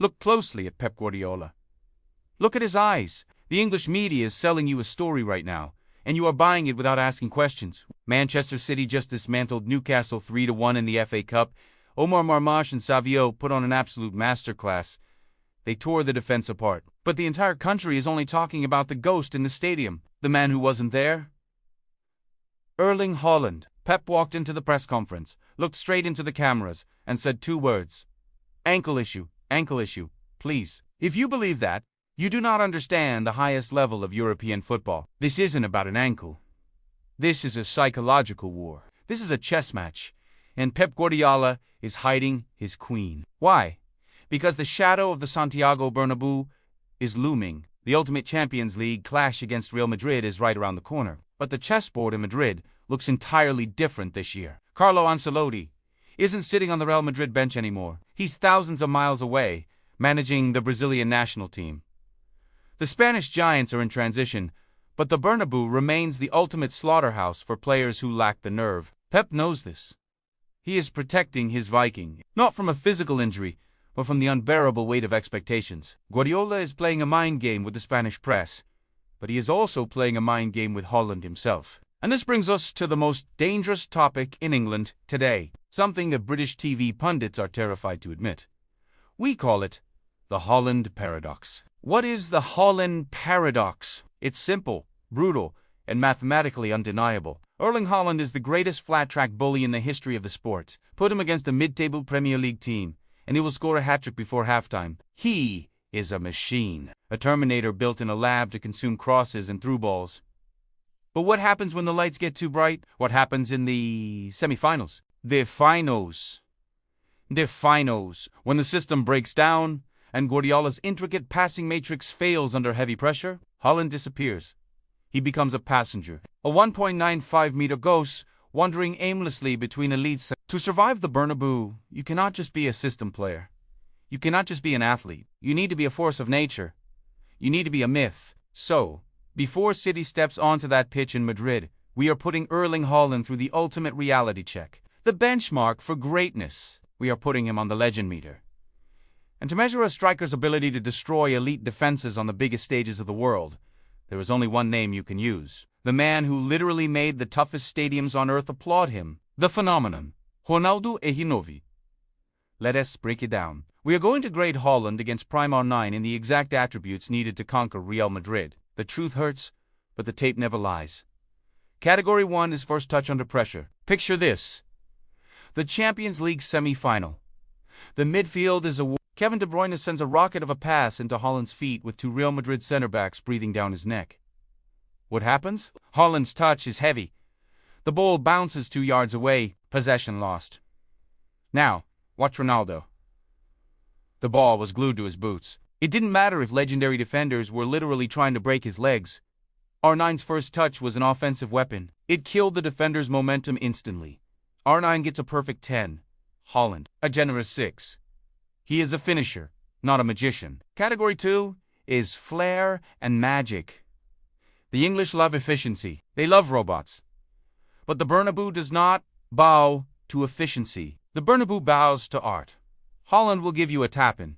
Look closely at Pep Guardiola. Look at his eyes. The English media is selling you a story right now, and you are buying it without asking questions. Manchester City just dismantled Newcastle 3-1 in the FA Cup. Omar Marmash and Savio put on an absolute masterclass. They tore the defense apart. But the entire country is only talking about the ghost in the stadium, the man who wasn't there. Erling Haaland. Pep walked into the press conference, looked straight into the cameras, and said 2 words. Ankle issue, please. If you believe that, you do not understand the highest level of European football. This isn't about an ankle. This is a psychological war. This is a chess match. And Pep Guardiola is hiding his queen. Why? Because the shadow of the Santiago Bernabéu is looming. The ultimate Champions League clash against Real Madrid is right around the corner. But the chessboard in Madrid looks entirely different this year. Carlo Ancelotti isn't sitting on the Real Madrid bench anymore. He's thousands of miles away, managing the Brazilian national team. The Spanish giants are in transition, but the Bernabéu remains the ultimate slaughterhouse for players who lack the nerve. Pep knows this. He is protecting his Viking, not from a physical injury, but from the unbearable weight of expectations. Guardiola is playing a mind game with the Spanish press, but he is also playing a mind game with Haaland himself. And this brings us to the most dangerous topic in England today, something that British TV pundits are terrified to admit. We call it the Haaland Paradox. What is the Haaland Paradox? It's simple, brutal, and mathematically undeniable. Erling Haaland is the greatest flat-track bully in the history of the sport. Put him against a mid-table Premier League team, and he will score a hat-trick before halftime. He is a machine, a Terminator built in a lab to consume crosses and through balls. But what happens when the lights get too bright? What happens in the semi-finals? The finals. When the system breaks down and Guardiola's intricate passing matrix fails under heavy pressure, Haaland disappears. He becomes a passenger, a 1.95-meter ghost wandering aimlessly between elites. To survive the Bernabéu, you cannot just be a system player. You cannot just be an athlete. You need to be a force of nature. You need to be a myth. So, before City steps onto that pitch in Madrid, we are putting Erling Haaland through the ultimate reality check. The benchmark for greatness. We are putting him on the legend meter. And to measure a striker's ability to destroy elite defenses on the biggest stages of the world, there is only one name you can use. The man who literally made the toughest stadiums on earth applaud him. The phenomenon. Ronaldo Fenômeno. Let us break it down. We are going to grade Haaland against Prime R9 in the exact attributes needed to conquer Real Madrid. The truth hurts, but the tape never lies. Category 1 is first touch under pressure. Picture this. The Champions League semi-final. The midfield is a... Kevin De Bruyne sends a rocket of a pass into Haaland's feet with 2 Real Madrid center-backs breathing down his neck. What happens? Haaland's touch is heavy. The ball bounces 2 yards away, possession lost. Now, watch Ronaldo. The ball was glued to his boots. It didn't matter if legendary defenders were literally trying to break his legs. R9's first touch was an offensive weapon. It killed the defender's momentum instantly. R9 gets a perfect 10. Haaland, a generous 6. He is a finisher, not a magician. Category 2 is flair and magic. The English love efficiency. They love robots. But the Bernabéu does not bow to efficiency. The Bernabéu bows to art. Haaland will give you a tap-in,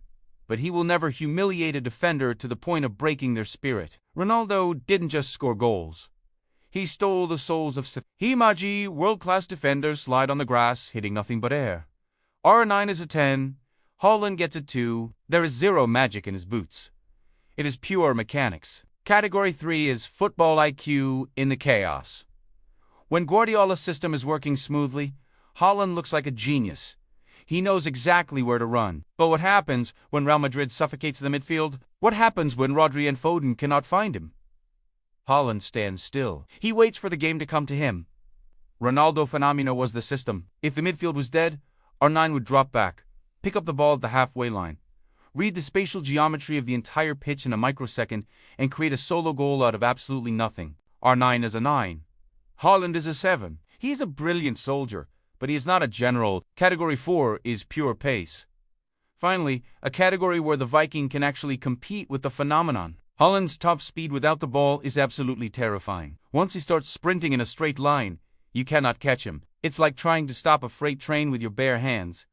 but he will never humiliate a defender to the point of breaking their spirit. Ronaldo didn't just score goals. He stole the souls of... Himagi, world-class defenders slide on the grass, hitting nothing but air. R9 is a 10. Haaland gets a 2. There is zero magic in his boots. It is pure mechanics. Category 3 is football IQ in the chaos. When Guardiola's system is working smoothly, Haaland looks like a genius. He knows exactly where to run. But what happens when Real Madrid suffocates the midfield? What happens when Rodri and Foden cannot find him? Haaland stands still. He waits for the game to come to him. Ronaldo Fenômeno was the system. If the midfield was dead, R9 would drop back, pick up the ball at the halfway line, read the spatial geometry of the entire pitch in a microsecond, and create a solo goal out of absolutely nothing. R9 is a 9. Haaland is a 7. He is a brilliant soldier, but he is not a general. Category 4 is pure pace. Finally, a category where the Viking can actually compete with the phenomenon. Haaland's top speed without the ball is absolutely terrifying. Once he starts sprinting in a straight line, you cannot catch him. It's like trying to stop a freight train with your bare hands.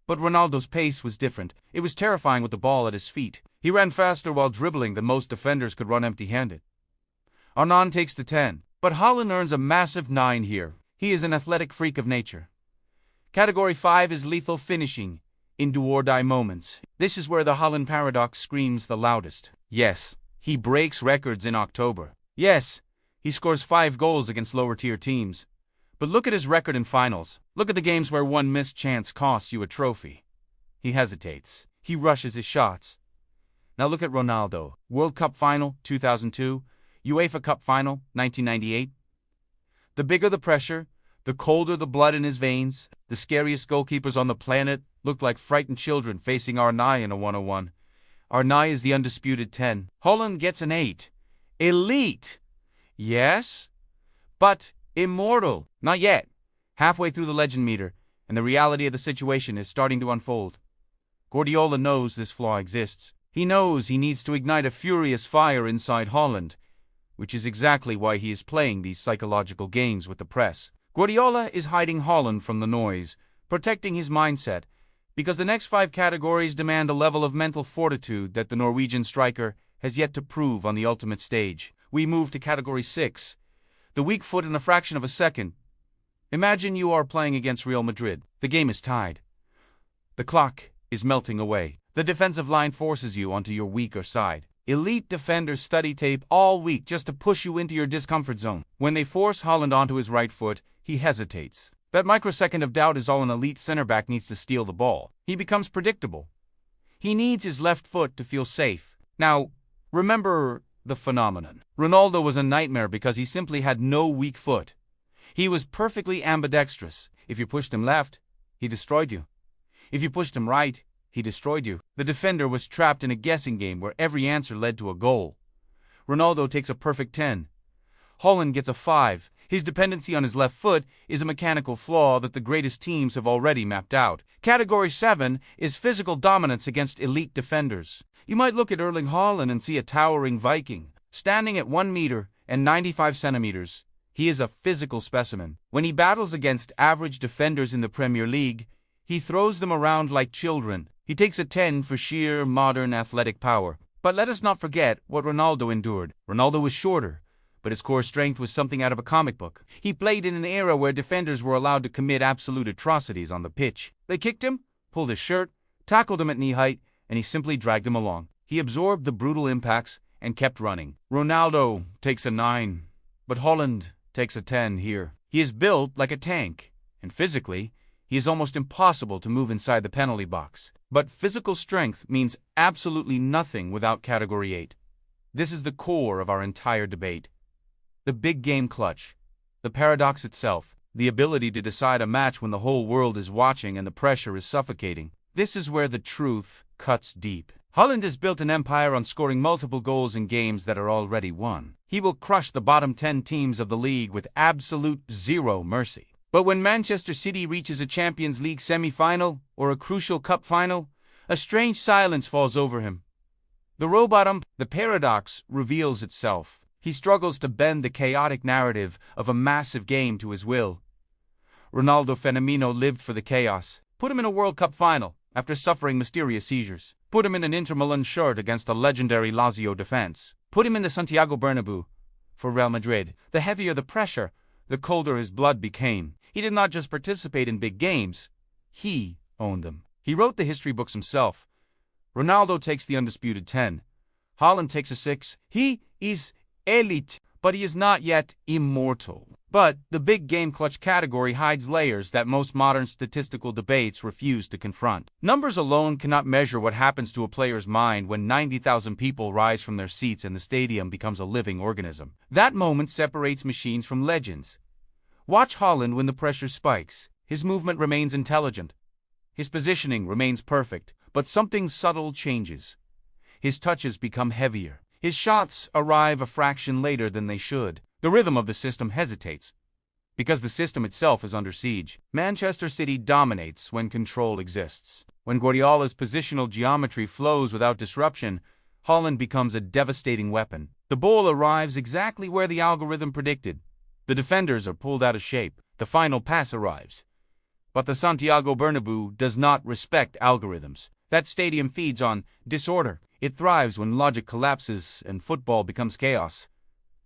But Ronaldo's pace was different. It was terrifying with the ball at his feet. He ran faster while dribbling than most defenders could run empty-handed. Haaland takes the 10, but Haaland earns a massive 9 here. He is an athletic freak of nature. Category 5 is lethal finishing, in do-or-die moments. This is where the Haaland Paradox screams the loudest. Yes, he breaks records in October. Yes, he scores 5 goals against lower-tier teams. But look at his record in finals. Look at the games where one missed chance costs you a trophy. He hesitates. He rushes his shots. Now look at Ronaldo. World Cup Final, 2002. UEFA Cup Final, 1998. The bigger the pressure, the colder the blood in his veins. The scariest goalkeepers on the planet looked like frightened children facing Arnai in a 101. Arnai is the undisputed 10. Haaland gets an 8. Elite! Yes, but immortal. Not yet. Halfway through the legend meter, and the reality of the situation is starting to unfold. Guardiola knows this flaw exists. He knows he needs to ignite a furious fire inside Haaland, which is exactly why he is playing these psychological games with the press. Guardiola is hiding Haaland from the noise, protecting his mindset, because the next 5 categories demand a level of mental fortitude that the Norwegian striker has yet to prove on the ultimate stage. We move to category 6. The weak foot in a fraction of a second. Imagine you are playing against Real Madrid. The game is tied. The clock is melting away. The defensive line forces you onto your weaker side. Elite defenders study tape all week just to push you into your discomfort zone. When they force Haaland onto his right foot, he hesitates. That microsecond of doubt is all an elite center back needs to steal the ball. He becomes predictable. He needs his left foot to feel safe. Now, remember the phenomenon. Ronaldo was a nightmare because he simply had no weak foot. He was perfectly ambidextrous. If you pushed him left, he destroyed you. If you pushed him right, he destroyed you. The defender was trapped in a guessing game where every answer led to a goal. Ronaldo takes a perfect 10. Haaland gets a 5. His dependency on his left foot is a mechanical flaw that the greatest teams have already mapped out. Category 7 is physical dominance against elite defenders. You might look at Erling Haaland and see a towering Viking. Standing at 1 meter and 95 centimeters, he is a physical specimen. When he battles against average defenders in the Premier League, he throws them around like children. He takes a 10 for sheer modern athletic power. But let us not forget what Ronaldo endured. Ronaldo was shorter, but his core strength was something out of a comic book. He played in an era where defenders were allowed to commit absolute atrocities on the pitch. They kicked him, pulled his shirt, tackled him at knee height, and he simply dragged him along. He absorbed the brutal impacts and kept running. Ronaldo takes a 9, but Haaland takes a 10 here. He is built like a tank, and physically, he is almost impossible to move inside the penalty box. But physical strength means absolutely nothing without Category 8. This is the core of our entire debate. The big game clutch, the paradox itself, the ability to decide a match when the whole world is watching and the pressure is suffocating. This is where the truth cuts deep. Haaland has built an empire on scoring multiple goals in games that are already won. He will crush the bottom 10 teams of the league with absolute zero mercy. But when Manchester City reaches a Champions League semi-final or a crucial cup final, a strange silence falls over him. The paradox reveals itself. He struggles to bend the chaotic narrative of a massive game to his will. Ronaldo Fenômeno lived for the chaos. Put him in a World Cup final after suffering mysterious seizures. Put him in an Inter Milan shirt against a legendary Lazio defense. Put him in the Santiago Bernabéu for Real Madrid. The heavier the pressure, the colder his blood became. He did not just participate in big games, he owned them. He wrote the history books himself. Ronaldo takes the undisputed 10. Haaland takes a 6. He is elite, but he is not yet immortal. But the big game clutch category hides layers that most modern statistical debates refuse to confront. Numbers alone cannot measure what happens to a player's mind when 90,000 people rise from their seats and the stadium becomes a living organism. That moment separates machines from legends. Watch Haaland when the pressure spikes. His movement remains intelligent. His positioning remains perfect, but something subtle changes. His touches become heavier. His shots arrive a fraction later than they should. The rhythm of the system hesitates, because the system itself is under siege. Manchester City dominates when control exists. When Guardiola's positional geometry flows without disruption, Haaland becomes a devastating weapon. The ball arrives exactly where the algorithm predicted. The defenders are pulled out of shape. The final pass arrives. But the Santiago Bernabéu does not respect algorithms. That stadium feeds on disorder. It thrives when logic collapses and football becomes chaos.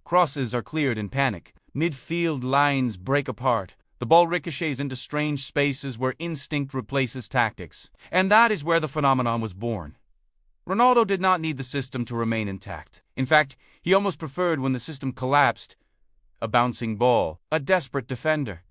Crosses are cleared in panic. Midfield lines break apart. The ball ricochets into strange spaces where instinct replaces tactics. And that is where the phenomenon was born. Ronaldo did not need the system to remain intact. In fact, he almost preferred when the system collapsed. A bouncing ball, a desperate defender,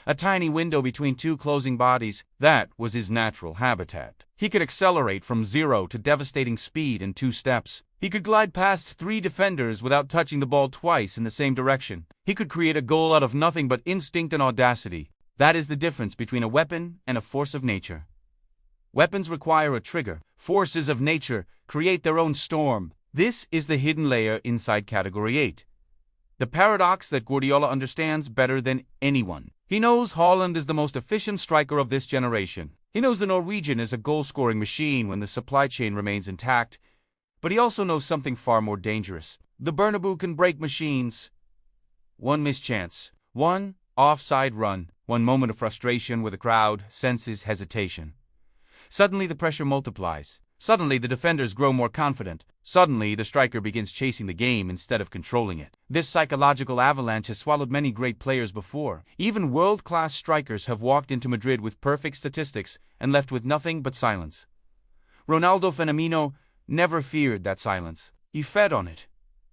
a tiny window between two closing bodies, that was his natural habitat. He could accelerate from 0 to devastating speed in 2 steps. He could glide past 3 defenders without touching the ball twice in the same direction. He could create a goal out of nothing but instinct and audacity. That is the difference between a weapon and a force of nature. Weapons require a trigger. Forces of nature create their own storm. This is the hidden layer inside Category 8. The paradox that Guardiola understands better than anyone. He knows Haaland is the most efficient striker of this generation. He knows the Norwegian is a goal-scoring machine when the supply chain remains intact. But he also knows something far more dangerous. The Bernabéu can break machines. One mischance, one offside run, one moment of frustration where the crowd senses hesitation. Suddenly the pressure multiplies. Suddenly the defenders grow more confident. Suddenly the striker begins chasing the game instead of controlling it. This psychological avalanche has swallowed many great players before. Even world-class strikers have walked into Madrid with perfect statistics and left with nothing but silence. Ronaldo Fenômeno never feared that silence. He fed on it.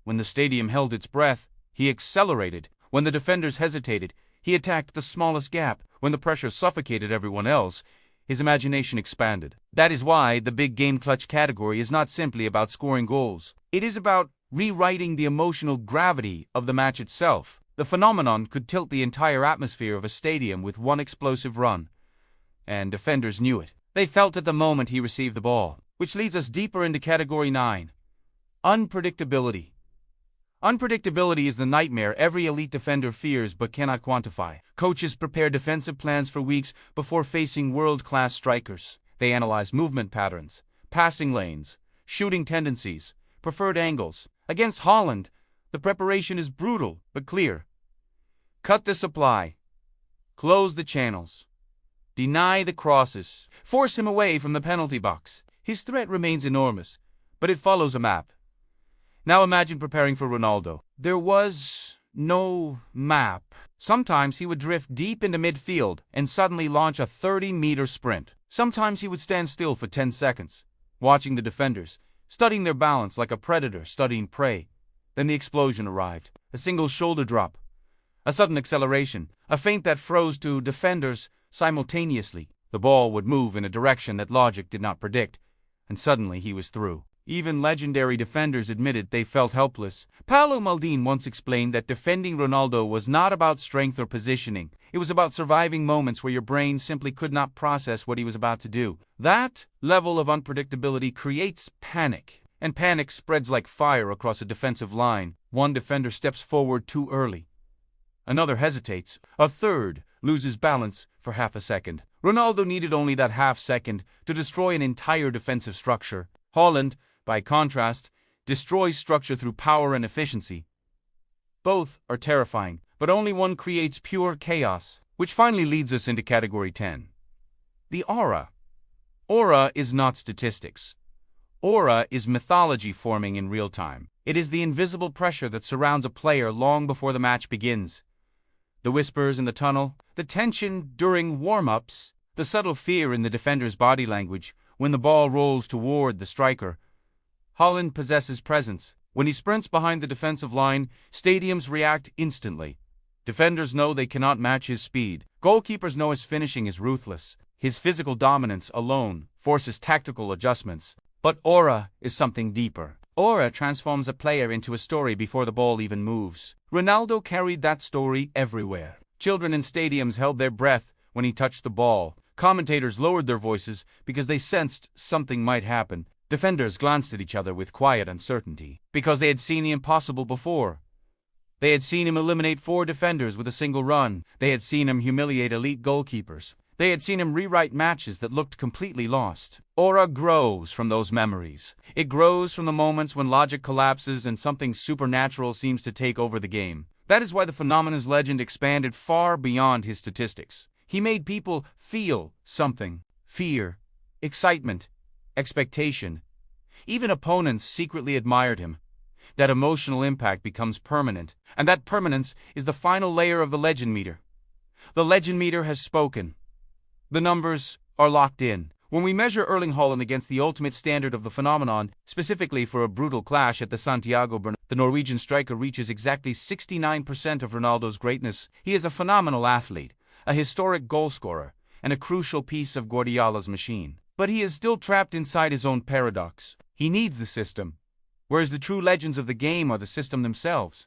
When the stadium held its breath, he accelerated. When the defenders hesitated, he attacked the smallest gap. When the pressure suffocated everyone else, his imagination expanded. That is why the big game clutch category is not simply about scoring goals. It is about rewriting the emotional gravity of the match itself. The phenomenon could tilt the entire atmosphere of a stadium with one explosive run. And defenders knew it. They felt it the moment he received the ball. Which leads us deeper into Category 9. Unpredictability. Unpredictability is the nightmare every elite defender fears but cannot quantify. Coaches prepare defensive plans for weeks before facing world-class strikers. They analyze movement patterns, passing lanes, shooting tendencies, preferred angles. Against Haaland, the preparation is brutal but clear. Cut the supply. Close the channels. Deny the crosses. Force him away from the penalty box. His threat remains enormous, but it follows a map. Now imagine preparing for Ronaldo. There was no map. Sometimes he would drift deep into midfield and suddenly launch a 30-meter sprint. Sometimes he would stand still for 10 seconds, watching the defenders, studying their balance like a predator studying prey. Then the explosion arrived. A single shoulder drop. A sudden acceleration. A feint that froze two defenders simultaneously. The ball would move in a direction that logic did not predict, and suddenly he was through. Even legendary defenders admitted they felt helpless. Paulo Maldini once explained that defending Ronaldo was not about strength or positioning. It was about surviving moments where your brain simply could not process what he was about to do. That level of unpredictability creates panic, and panic spreads like fire across a defensive line. One defender steps forward too early. Another hesitates. A third loses balance for half a second. Ronaldo needed only that half second to destroy an entire defensive structure. Haaland, by contrast, destroys structure through power and efficiency. Both are terrifying, but only one creates pure chaos, which finally leads us into Category 10. The aura. Aura is not statistics. Aura is mythology forming in real time. It is the invisible pressure that surrounds a player long before the match begins. The whispers in the tunnel, the tension during warm-ups, the subtle fear in the defender's body language when the ball rolls toward the striker. Haaland possesses presence. When he sprints behind the defensive line, stadiums react instantly. Defenders know they cannot match his speed. Goalkeepers know his finishing is ruthless. His physical dominance alone forces tactical adjustments. But aura is something deeper. Aura transforms a player into a story before the ball even moves. Ronaldo carried that story everywhere. Children in stadiums held their breath when he touched the ball. Commentators lowered their voices because they sensed something might happen. Defenders glanced at each other with quiet uncertainty because they had seen the impossible before. They had seen him eliminate 4 defenders with a single run. They had seen him humiliate elite goalkeepers. They had seen him rewrite matches that looked completely lost. Aura grows from those memories. It grows from the moments when logic collapses and something supernatural seems to take over the game. That is why the phenomenon's legend expanded far beyond his statistics. He made people feel something: fear, excitement, expectation. Even opponents secretly admired him. That emotional impact becomes permanent, and that permanence is the final layer of the legend meter. The legend meter has spoken. The numbers are locked in. When we measure Erling Haaland against the ultimate standard of the phenomenon, specifically for a brutal clash at the Santiago Bernabéu, the Norwegian striker reaches exactly 69% of Ronaldo's greatness. He is a phenomenal athlete, a historic goalscorer, and a crucial piece of Guardiola's machine. But he is still trapped inside his own paradox. He needs the system, whereas the true legends of the game are the system themselves.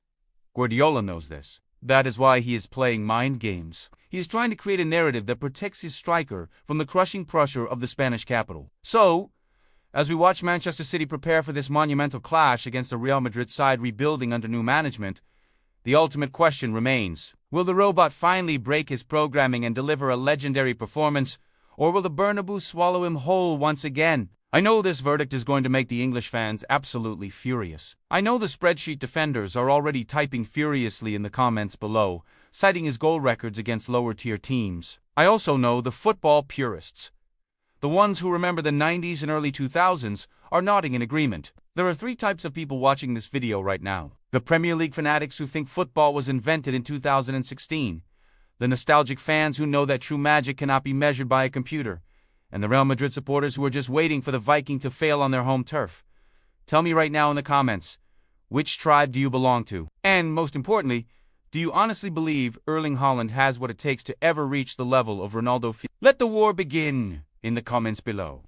Guardiola knows this. That is why he is playing mind games. He is trying to create a narrative that protects his striker from the crushing pressure of the Spanish capital. So, as we watch Manchester City prepare for this monumental clash against the Real Madrid side rebuilding under new management, the ultimate question remains: will the robot finally break his programming and deliver a legendary performance, or will the Bernabéu swallow him whole once again? I know this verdict is going to make the English fans absolutely furious. I know the spreadsheet defenders are already typing furiously in the comments below, citing his goal records against lower-tier teams. I also know the football purists, the ones who remember the 90s and early 2000s, are nodding in agreement. There are three types of people watching this video right now: the Premier League fanatics who think football was invented in 2016, the nostalgic fans who know that true magic cannot be measured by a computer, and the Real Madrid supporters who are just waiting for the Viking to fail on their home turf. Tell me right now in the comments, which tribe do you belong to? And most importantly, do you honestly believe Erling Haaland has what it takes to ever reach the level of Ronaldo Fenômeno? Let the war begin in the comments below.